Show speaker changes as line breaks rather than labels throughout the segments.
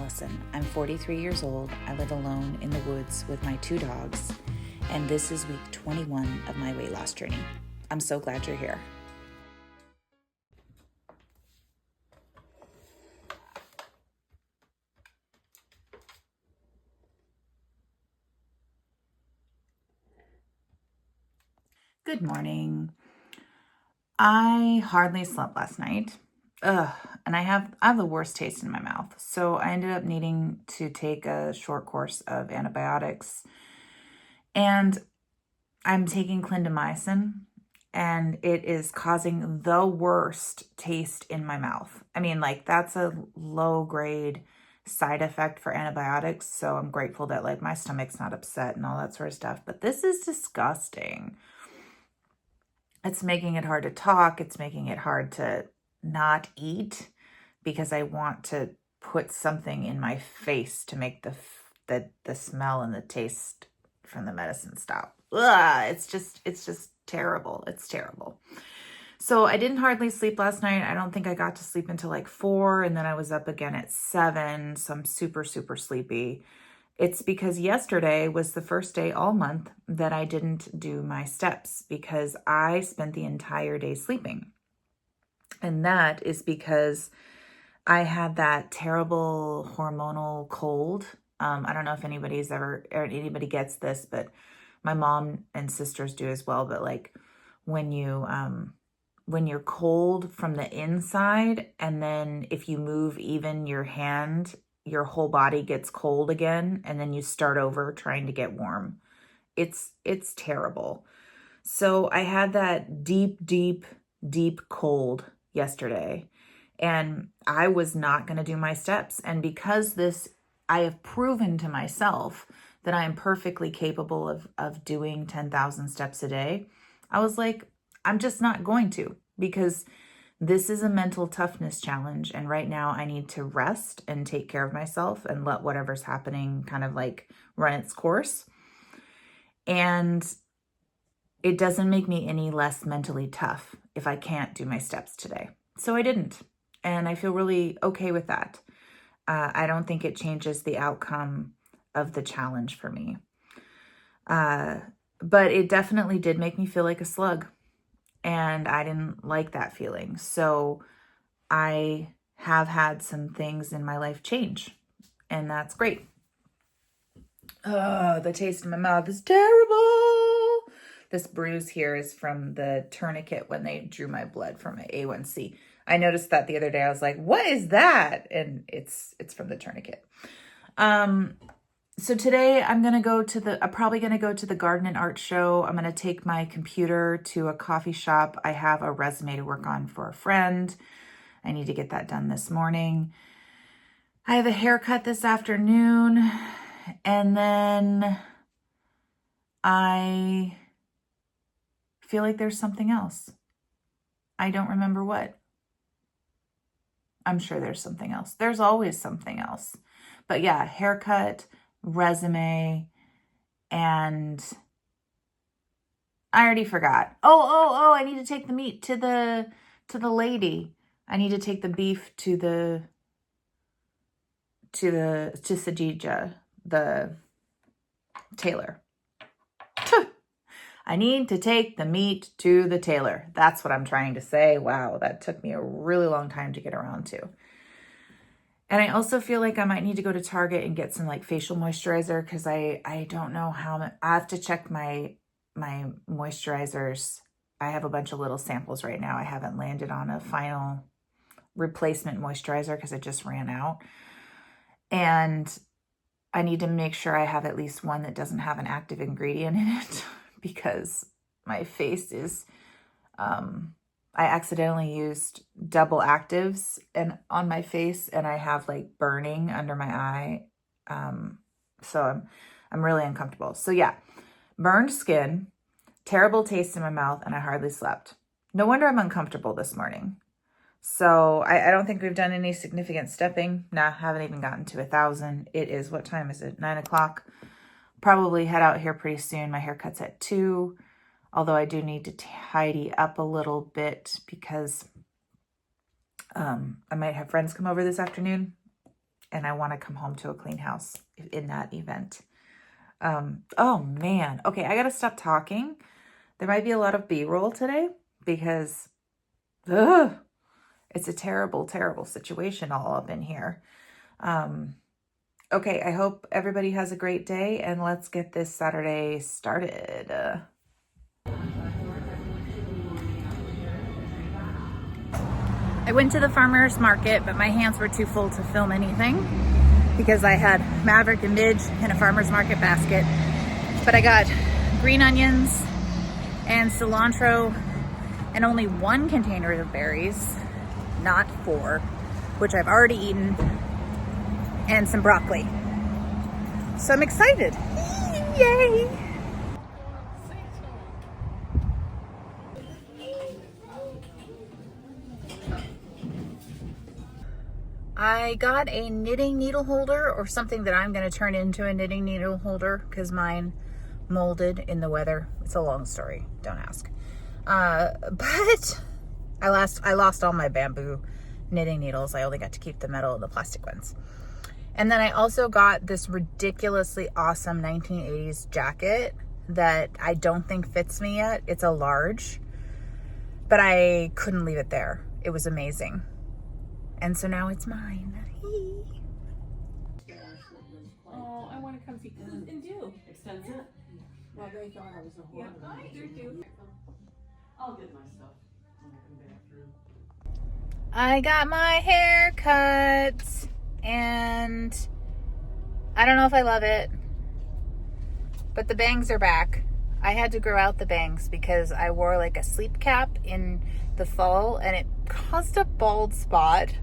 Allison. I'm 43 years old. I live alone in the woods with my 2 dogs, and this is week 21 of my weight loss journey. I'm so glad you're here. Good morning. I hardly slept last night. And I have the worst taste in my mouth. So I ended up needing to take a short course of antibiotics. And I'm taking clindamycin, and it is causing the worst taste in my mouth. I mean, like, that's a low grade side effect for antibiotics. So I'm grateful that like my stomach's not upset and all that sort of stuff. But this is disgusting. It's making it hard to talk. It's making it hard to not eat because I want to put something in my face to make the smell and the taste from the medicine stop. Ugh, it's just terrible. It's terrible. So I didn't hardly sleep last night. I don't think I got to sleep until like 4, and then I was up again at 7. So I'm super, super sleepy. It's because yesterday was the first day all month that I didn't do my steps because I spent the entire day sleeping. And that is because I had that terrible hormonal cold. I don't know if anybody gets this, but my mom and sisters do as well. But like when you're cold from the inside, and then if you move even your hand, your whole body gets cold again, and then you start over trying to get warm. It's terrible. So I had that deep, deep, deep cold yesterday, and I was not going to do my steps. And because I have proven to myself that I am perfectly capable of doing 10,000 steps a day, I was like, I'm just not going to, because this is a mental toughness challenge. And right now I need to rest and take care of myself and let whatever's happening kind of like run its course. And it doesn't make me any less mentally tough if I can't do my steps today. So I didn't. And I feel really okay with that. I don't think it changes the outcome of the challenge for me. But it definitely did make me feel like a slug. And I didn't like that feeling. So I have had some things in my life change. And that's great. Oh, the taste in my mouth is terrible. This bruise here is from the tourniquet when they drew my blood from my A1C. I noticed that the other day. I was like, what is that? And it's from the tourniquet. So today I'm probably going to go to the garden and art show. I'm going to take my computer to a coffee shop. I have a resume to work on for a friend. I need to get that done this morning. I have a haircut this afternoon, and then I feel like there's something else. I don't remember what. I'm sure there's something else. There's always something else. But yeah, haircut, resume, and I already forgot. Oh, I need to take the meat to the lady. I need to take the beef to Sajija, the tailor. I need to take the meat to the tailor. That's what I'm trying to say. Wow, that took me a really long time to get around to. And I also feel like I might need to go to Target and get some like facial moisturizer, because I don't know I have to check my moisturizers. I have a bunch of little samples right now. I haven't landed on a final replacement moisturizer because I just ran out. And I need to make sure I have at least one that doesn't have an active ingredient in it, because my face is, I accidentally used double actives on my face, and I have like burning under my eye. So I'm really uncomfortable. So yeah, burned skin, terrible taste in my mouth, and I hardly slept. No wonder I'm uncomfortable this morning. So I don't think we've done any significant stepping. Nah, haven't even gotten to 1,000. It is, what time is it? 9 o'clock. Probably head out here pretty soon. My haircut's at 2. Although I do need to tidy up a little bit because I might have friends come over this afternoon. and I want to come home to a clean house in that event. Oh man. Okay, I gotta stop talking. There might be a lot of B-roll today because it's a terrible, terrible situation all up in here. Okay, I hope everybody has a great day, and let's get this Saturday started. I went to the farmer's market, but my hands were too full to film anything because I had Maverick and Midge in a farmer's market basket. But I got green onions and cilantro and only 1 container of berries, not 4, which I've already eaten, and some broccoli. So I'm excited. Yay! I got a knitting needle holder, or something that I'm going to turn into a knitting needle holder because mine molded in the weather. It's a long story, don't ask. But I lost all my bamboo knitting needles. I only got to keep the metal and the plastic ones. And then I also got this ridiculously awesome 1980s jacket that I don't think fits me yet. It's a large, but I couldn't leave it there. It was amazing. And so now it's mine.
Oh, I want to come see. This is in due.
Extensive?
Yeah.
Well, they thought I was a horrible.
Yeah, they're due.
I'll get my stuff when I come back through.
I got my hair cut, and I don't know if I love it, but the bangs are back. I had to grow out the bangs because I wore like a sleep cap in the fall, and it caused a bald spot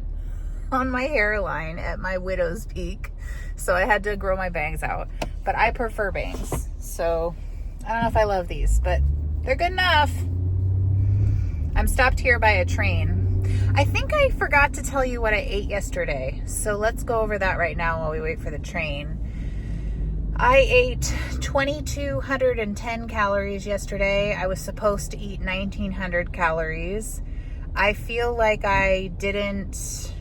on my hairline at my widow's peak. So I had to grow my bangs out, but I prefer bangs. So I don't know if I love these, but they're good enough. I'm stopped here by a train. I think I forgot to tell you what I ate yesterday. So let's go over that right now while we wait for the train. I ate 2,210 calories yesterday. I was supposed to eat 1,900 calories. I feel like I didn't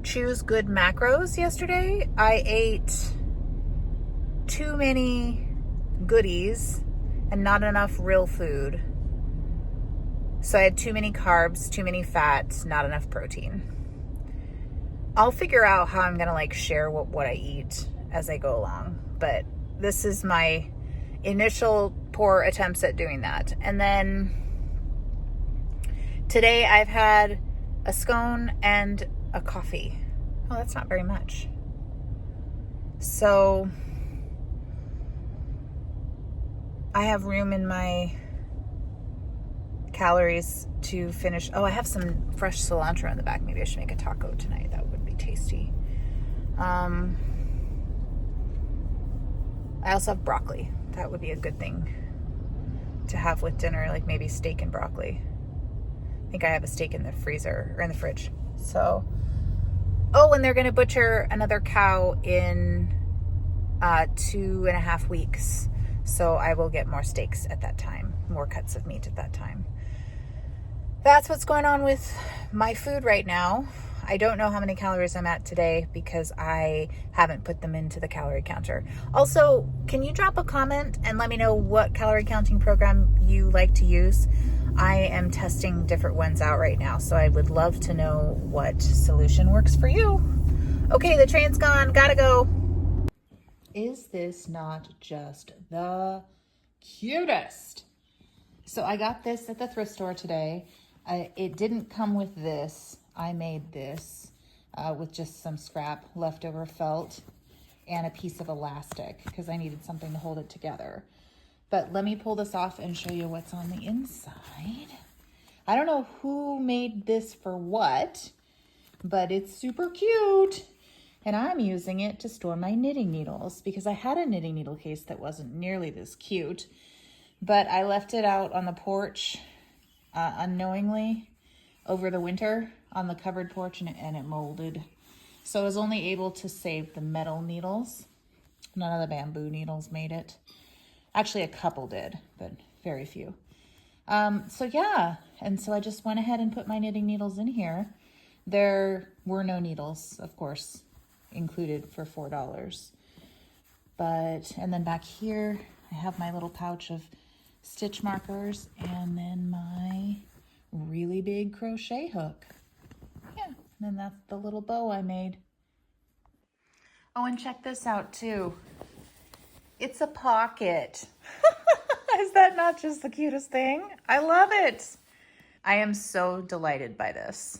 choose good macros yesterday. I ate too many goodies and not enough real food. So I had too many carbs, too many fats, not enough protein. I'll figure out how I'm gonna share what I eat as I go along, but this is my initial poor attempts at doing that. And then today I've had a scone and a coffee. Oh, that's not very much. So I have room in my calories to finish. Oh, I have some fresh cilantro in the back. Maybe I should make a taco tonight. That would be tasty. I also have broccoli. That would be a good thing to have with dinner, like maybe steak and broccoli. I think I have a steak in the freezer or in the fridge. So, oh, and they're going to butcher another cow in 2.5 weeks. So I will get more steaks at that time, more cuts of meat at that time. That's what's going on with my food right now. I don't know how many calories I'm at today because I haven't put them into the calorie counter. Also, can you drop a comment and let me know what calorie counting program you like to use? I am testing different ones out right now, so I would love to know what solution works for you. Okay, the train's gone. Gotta go. Is this not just the cutest? So I got this at the thrift store today. It didn't come with this. I made this with just some scrap leftover felt and a piece of elastic because I needed something to hold it together. But let me pull this off and show you what's on the inside. I don't know who made this for what, but it's super cute. And I'm using it to store my knitting needles because I had a knitting needle case that wasn't nearly this cute, but I left it out on the porch unknowingly over the winter on the covered porch, and it molded. So I was only able to save the metal needles. None of the bamboo needles made it. Actually, a couple did, but very few. So yeah, and so I just went ahead and put my knitting needles in here. There were no needles, of course, included for $4. And then back here, I have my little pouch of stitch markers and then my really big crochet hook. Yeah, and then that's the little bow I made. Oh, and check this out too. It's a pocket. Is that not just the cutest thing? I love it. I am so delighted by this.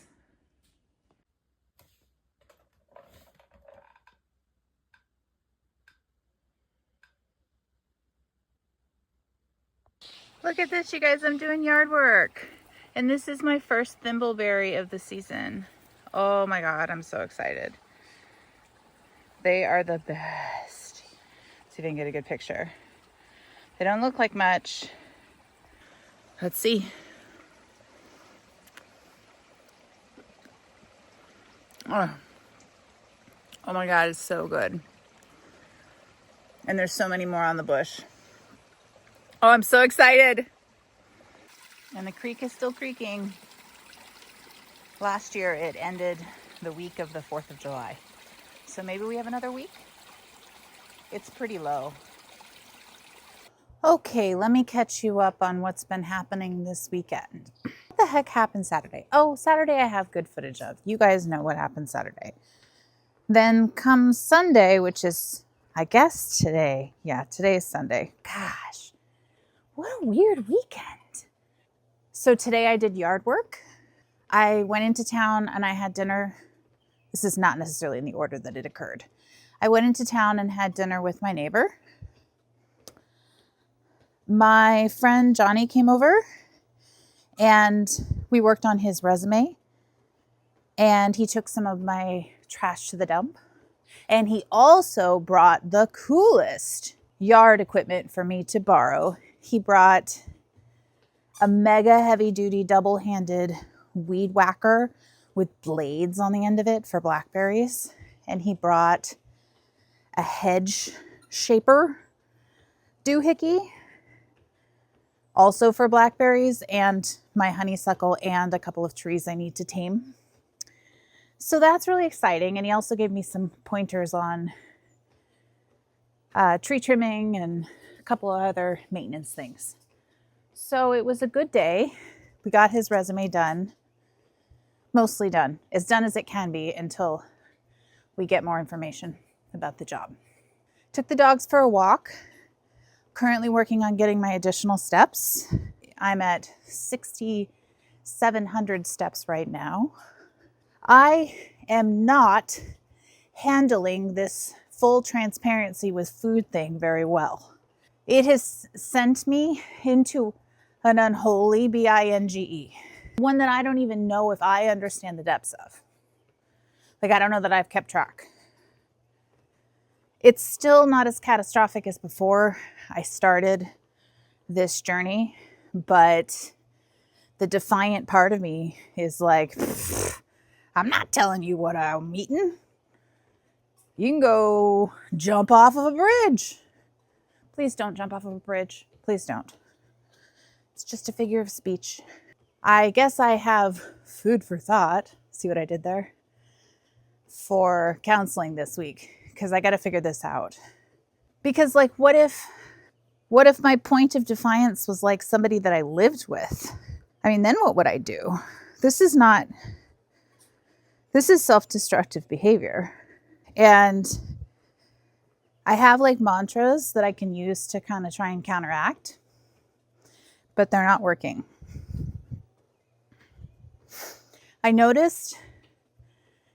Look at this, you guys. I'm doing yard work. And this is my first thimbleberry of the season. Oh my God, I'm so excited. They are the best. Let's see if I can get a good picture. They don't look like much. Let's see. Oh my God, it's so good. And there's so many more on the bush. Oh, I'm so excited. And the creek is still creaking. Last year it ended the week of the 4th of July. So maybe we have another week? It's pretty low. Okay, let me catch you up on what's been happening this weekend. What the heck happened Saturday? Oh, Saturday I have good footage of. You guys know what happened Saturday. Then comes Sunday, which is, I guess, today. Yeah, today is Sunday. Gosh, what a weird weekend. So today I did yard work. I went into town and I had dinner. This is not necessarily in the order that it occurred. I went into town and had dinner with my neighbor. My friend Johnny came over and we worked on his resume. And he took some of my trash to the dump. And he also brought the coolest yard equipment for me to borrow. He brought a mega heavy duty double-handed weed whacker with blades on the end of it for blackberries. And he brought a hedge shaper doohickey also for blackberries, and my honeysuckle and a couple of trees I need to tame. So that's really exciting. And he also gave me some pointers on tree trimming and a couple of other maintenance things. So it was a good day. We got his resume done, mostly done, as done as it can be until we get more information about the job. Took the dogs for a walk. Currently working on getting my additional steps. I'm at 6,700 steps right now. I am not handling this full transparency with food thing very well. It has sent me into an unholy binge, one that I don't even know if I understand the depths of. Like, I don't know that I've kept track. It's still not as catastrophic as before I started this journey, but the defiant part of me is like, I'm not telling you what I'm eating. You can go jump off of a bridge. Please don't jump off of a bridge. Please don't. It's just a figure of speech. I guess I have food for thought. See what I did there? For counseling this week, because I got to figure this out. Because, like, what if my point of defiance was like somebody that I lived with? I mean, then what would I do? This is self-destructive behavior. And I have like mantras that I can use to kind of try and counteract, but they're not working. I noticed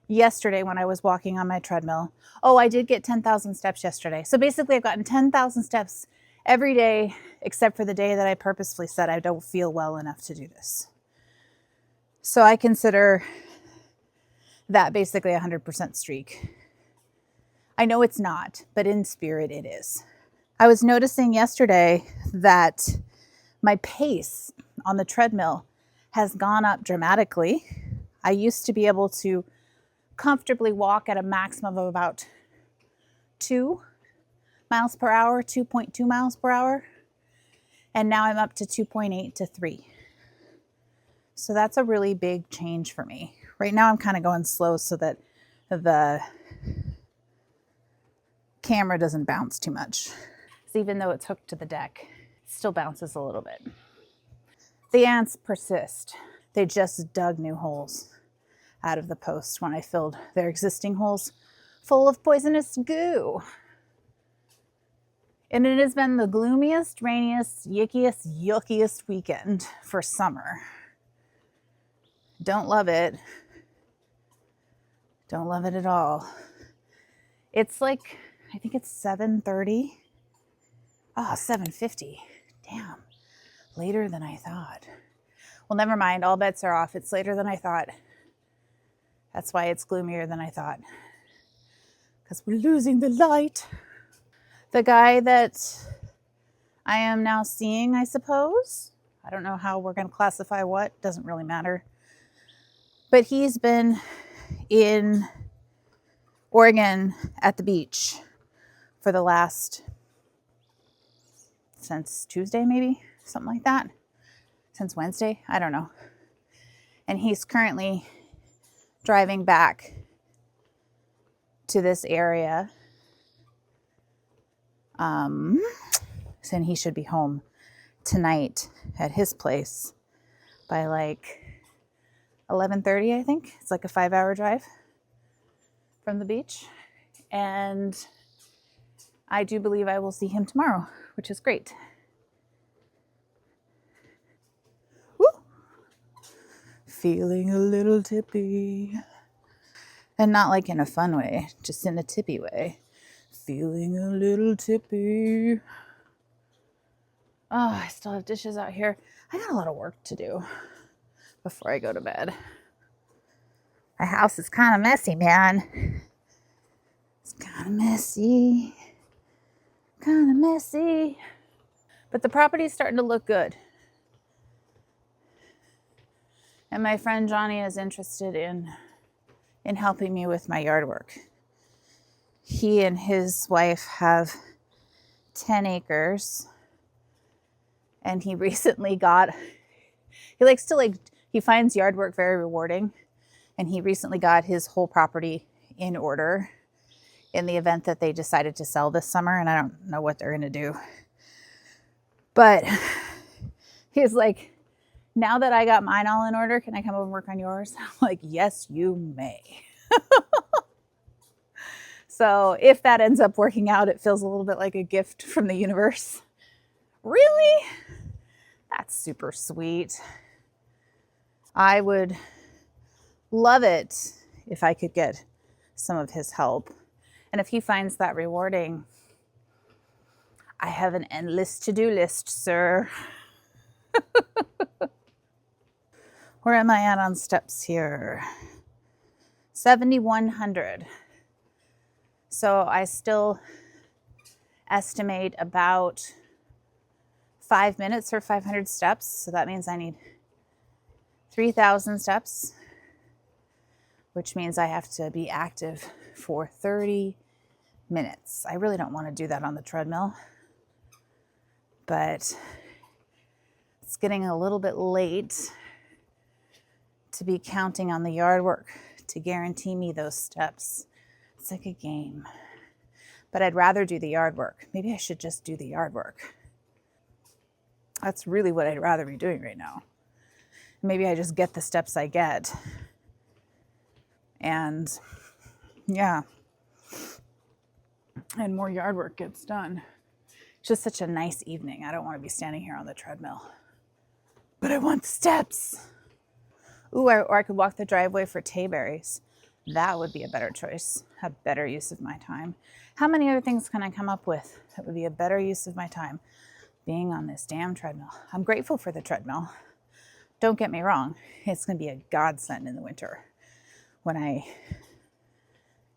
yesterday when I was walking on my treadmill, I did get 10,000 steps yesterday. So basically I've gotten 10,000 steps every day, except for the day that I purposefully said I don't feel well enough to do this. So I consider that basically a 100% streak. I know it's not, but in spirit it is. I was noticing yesterday that my pace on the treadmill has gone up dramatically. I used to be able to comfortably walk at a maximum of about 2 miles per hour, 2.2 miles per hour. And now I'm up to 2.8 to 3. So that's a really big change for me Right now I'm kind of going slow so that the camera doesn't bounce too much. So even though it's hooked to the deck, it still bounces a little bit. The ants persist. They just dug new holes out of the post when I filled their existing holes full of poisonous goo. And it has been the gloomiest, rainiest, yuckiest weekend for summer. Don't love it. Don't love it at all. It's like, I think it's 7:30. Oh, 7:50. Damn. Later than I thought. Well, never mind. All bets are off. It's later than I thought. That's why it's gloomier than I thought. Because we're losing the light. The guy that I am now seeing, I suppose. I don't know how we're going to classify what. Doesn't really matter. But he's been in Oregon at the beach for the last, since Tuesday maybe, something like that. Since Wednesday, I don't know. And he's currently driving back to this area. And he should be home tonight at his place by like 11:30, I think. It's like a 5-hour drive from the beach. And I do believe I will see him tomorrow, which is great. Woo! Feeling a little tippy. And not like in a fun way, just in a tippy way. Feeling a little tippy. Oh, I still have dishes out here. I got a lot of work to do before I go to bed. My house is kind of messy, man. It's kind of messy. Kind of messy. But the property's starting to look good. And my friend Johnny is interested in helping me with my yard work. He and his wife have 10 acres. And he recently he finds yard work very rewarding. And he recently got his whole property in order in the event that they decided to sell this summer. And I don't know what they're going to do. But he's like, now that I got mine all in order, can I come over and work on yours? I'm like, yes, you may. So if that ends up working out, it feels a little bit like a gift from the universe. Really? That's super sweet. I would love it if I could get some of his help. And if he finds that rewarding, I have an endless to-do list, sir. Where am I at on steps here? 7,100. So I still estimate about 5 minutes for 500 steps. So that means I need 3,000 steps, which means I have to be active for 30 minutes. I really don't want to do that on the treadmill, but it's getting a little bit late to be counting on the yard work to guarantee me those steps. It's like a game. But I'd rather do the yard work. Maybe I should just do the yard work. That's really what I'd rather be doing right now. Maybe I just get the steps I get. And yeah. And more yard work gets done. It's just such a nice evening. I don't want to be standing here on the treadmill. But I want the steps. Ooh, or I could walk the driveway for tayberries. That would be a better choice, a better use of my time. How many other things can I come up with that would be a better use of my time being on this damn treadmill? I'm grateful for the treadmill. Don't get me wrong. It's going to be a godsend in the winter when I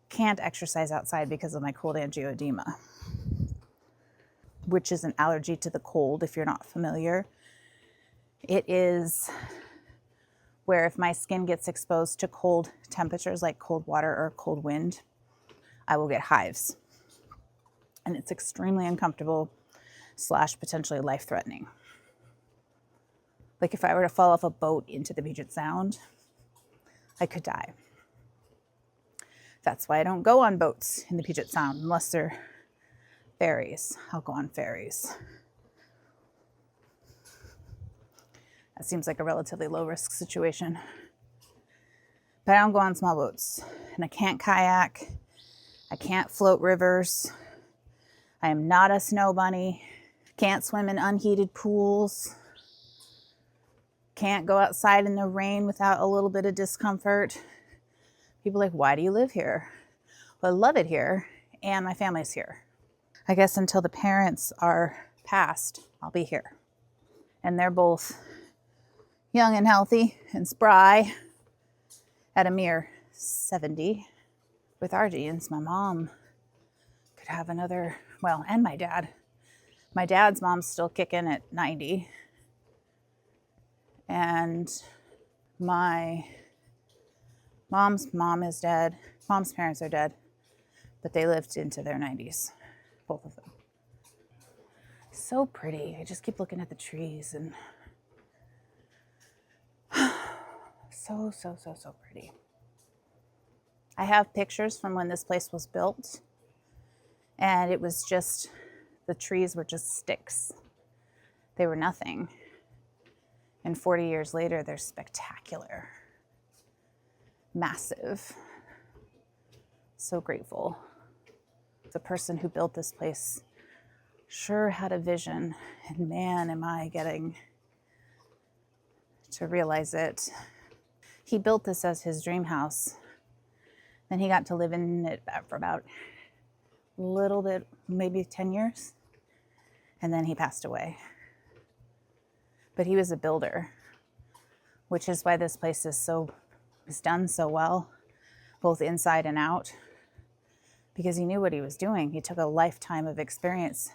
can't exercise outside because of my cold angioedema, which is an allergy to the cold, if you're not familiar. It is where if my skin gets exposed to cold temperatures like cold water or cold wind, I will get hives. And it's extremely uncomfortable / potentially life-threatening. Like if I were to fall off a boat into the Puget Sound, I could die. That's why I don't go on boats in the Puget Sound unless they're ferries. I'll go on ferries. That seems like a relatively low risk situation. But I don't go on small boats. And I can't kayak. I can't float rivers. I am not a snow bunny. Can't swim in unheated pools. Can't go outside in the rain without a little bit of discomfort. People are like, why do you live here? Well, I love it here, and my family's here. I guess until the parents are passed, I'll be here. And they're both young and healthy and spry at a mere 70. With our genes, my mom could have another, well, and my dad. My dad's mom's still kicking at 90. And my mom's mom is dead. Mom's parents are dead, but they lived into their 90s, both of them. So pretty. I just keep looking at the trees and so pretty. I have pictures from when this place was built, and it was just, the trees were just sticks. They were nothing. And 40 years later, they're spectacular. Massive. So grateful. The person who built this place sure had a vision, and man, am I getting to realize it. He built this as his dream house. Then he got to live in it for about a little bit, maybe 10 years. And then he passed away. But he was a builder, which is why this place is done so well, both inside and out, because he knew what he was doing. He took a lifetime of experience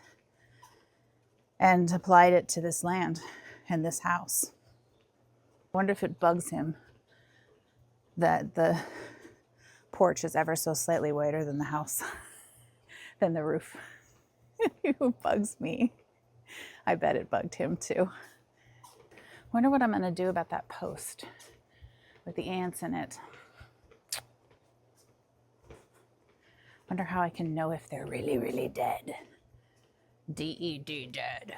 and applied it to this land and this house. I wonder if it bugs him that the porch is ever so slightly wider than the house, than the roof. It bugs me. I bet it bugged him too. Wonder what I'm gonna do about that post with the ants in it. Wonder how I can know if they're really, really dead. D-E-D, dead.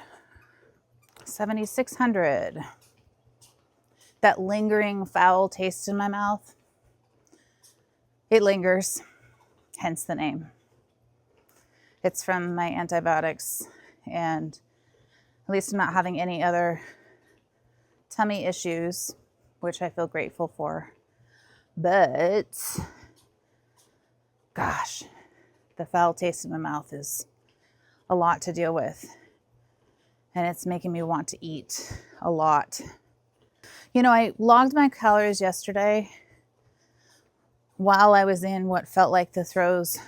7,600. That lingering foul taste in my mouth, it lingers, hence the name. It's from my antibiotics, and at least I'm not having any other tummy issues, which I feel grateful for. But, gosh, the foul taste in my mouth is a lot to deal with. And it's making me want to eat a lot. You know, I logged my calories yesterday while I was in what felt like the throes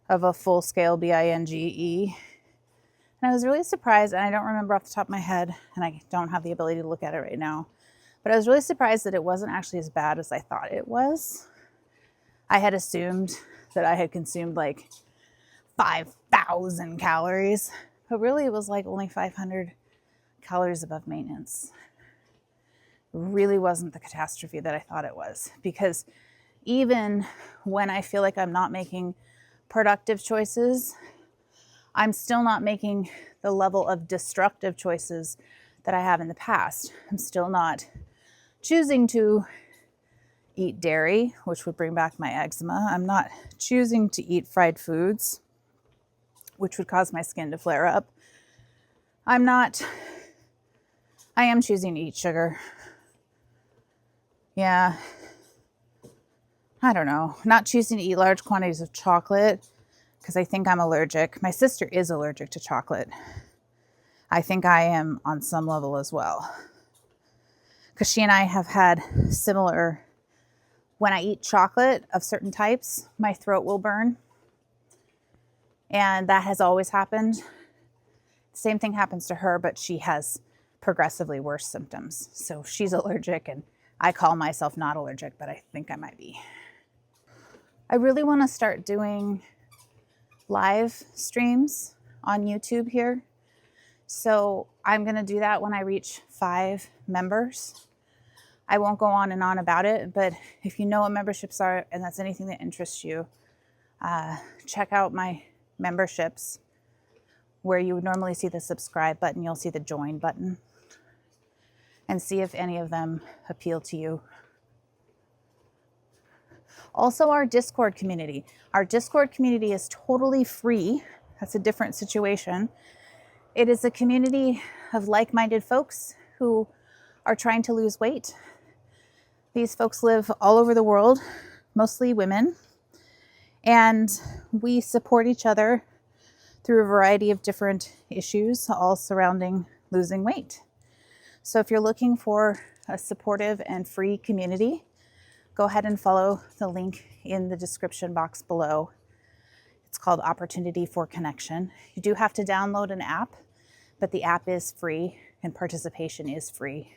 of a full-scale binge. And I was really surprised, and I don't remember off the top of my head, and I don't have the ability to look at it right now, but I was really surprised that it wasn't actually as bad as I thought it was. I had assumed that I had consumed like 5,000 calories, but really it was like only 500 calories above maintenance. It really wasn't the catastrophe that I thought it was, because even when I feel like I'm not making productive choices, I'm still not making the level of destructive choices that I have in the past. I'm still not choosing to eat dairy, which would bring back my eczema. I'm not choosing to eat fried foods, which would cause my skin to flare up. I am choosing to eat sugar. Yeah. I don't know. Not choosing to eat large quantities of chocolate because I think I'm allergic. My sister is allergic to chocolate. I think I am on some level as well. Because she and I have had similar, when I eat chocolate of certain types, my throat will burn. And that has always happened. Same thing happens to her, but she has progressively worse symptoms. So she's allergic, and I call myself not allergic, but I think I might be. I really want to start doing live streams on YouTube here. So I'm going to do that when I reach 5 members.
I won't go on and on about it, but if you know what memberships are and that's anything that interests you, check out my memberships. Where you would normally see the subscribe button, you'll see the join button, and see if any of them appeal to you. Also, our Discord community. Our Discord community is totally free. That's a different situation. It is a community of like-minded folks who are trying to lose weight. These folks live all over the world, mostly women, and we support each other through a variety of different issues, all surrounding losing weight. So if you're looking for a supportive and free community, go ahead and follow the link in the description box below. It's called Opportunity for Connection. You do have to download an app, but the app is free and participation is free.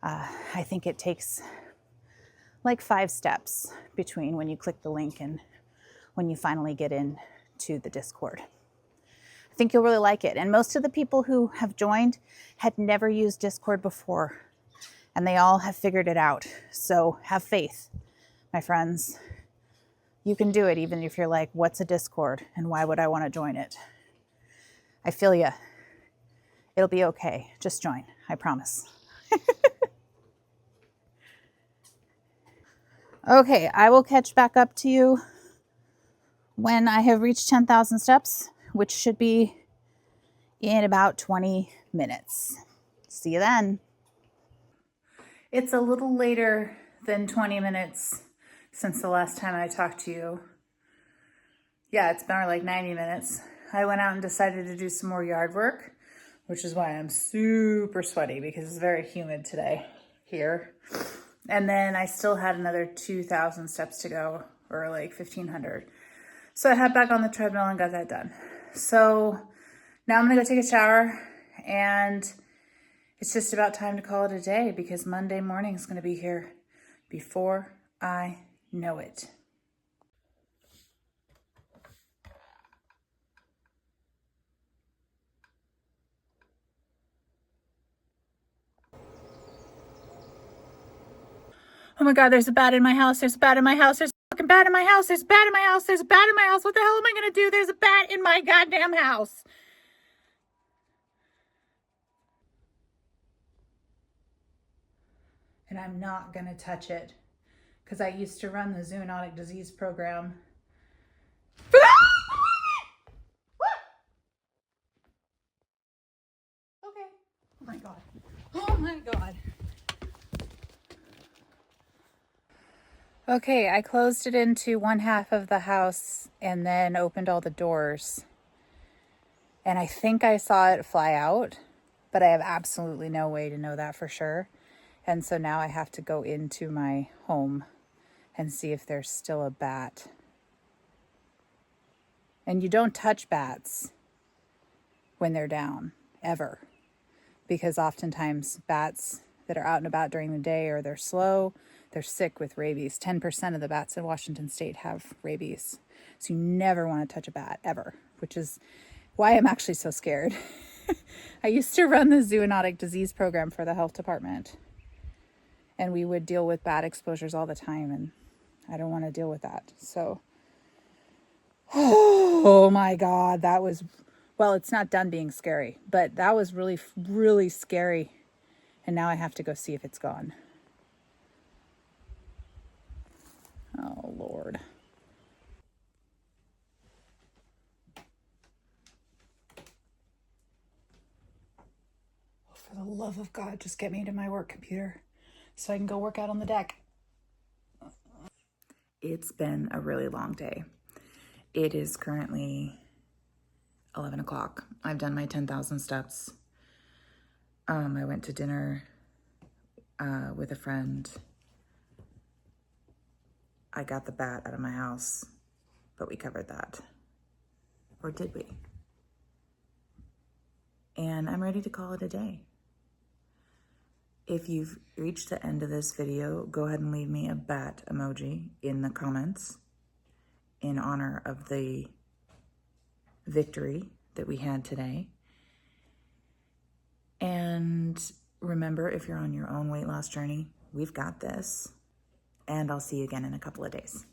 I think it takes like 5 steps between when you click the link and when you finally get into the Discord. I think you'll really like it. And most of the people who have joined had never used Discord before, and they all have figured it out. So have faith, my friends. You can do it, even if you're like, what's a Discord and why would I want to join it? I feel ya. It'll be okay. Just join, I promise. Okay, I will catch back up to you when I have reached 10,000 steps, which should be in about 20 minutes. See you then.
It's a little later than 20 minutes since the last time I talked to you. Yeah, it's been like 90 minutes. I went out and decided to do some more yard work, which is why I'm super sweaty because it's very humid today here. And then I still had another 2,000 steps to go, or like 1,500. So I had back on the treadmill and got that done. So now I'm gonna go take a shower, and it's just about time to call it a day because Monday morning is gonna be here before I know it. Oh my God, there's a bat in my house. There's a bat in my house. There's a fucking bat in my house. There's a bat in my house. There's a bat in my house. What the hell am I gonna do? There's a bat in my goddamn house. And I'm not gonna touch it because I used to run the zoonotic disease program. Okay. Oh my God. Oh my God. Okay, I closed it into one half of the house and then opened all the doors. And I think I saw it fly out, but I have absolutely no way to know that for sure. And so now I have to go into my home and see if there's still a bat. And you don't touch bats when they're down, ever. Because oftentimes bats that are out and about during the day, or they're slow, they're sick with rabies. 10% of the bats in Washington state have rabies. So you never want to touch a bat, ever, which is why I'm actually so scared. I used to run the zoonotic disease program for the health department, and we would deal with bat exposures all the time, and I don't want to deal with that. So, oh my God, that was, well, it's not done being scary, but that was really, really scary. And now I have to go see if it's gone. Oh, Lord. For the love of God, just get me to my work computer so I can go work out on the deck. It's been a really long day. It is currently 11 o'clock. I've done my 10,000 steps. I went to dinner with a friend. I got the bat out of my house, but we covered that. Or did we? And I'm ready to call it a day. If you've reached the end of this video, go ahead and leave me a bat emoji in the comments in honor of the victory that we had today. And Remember, if you're on your own weight loss journey, we've got this. And I'll see you again in a couple of days.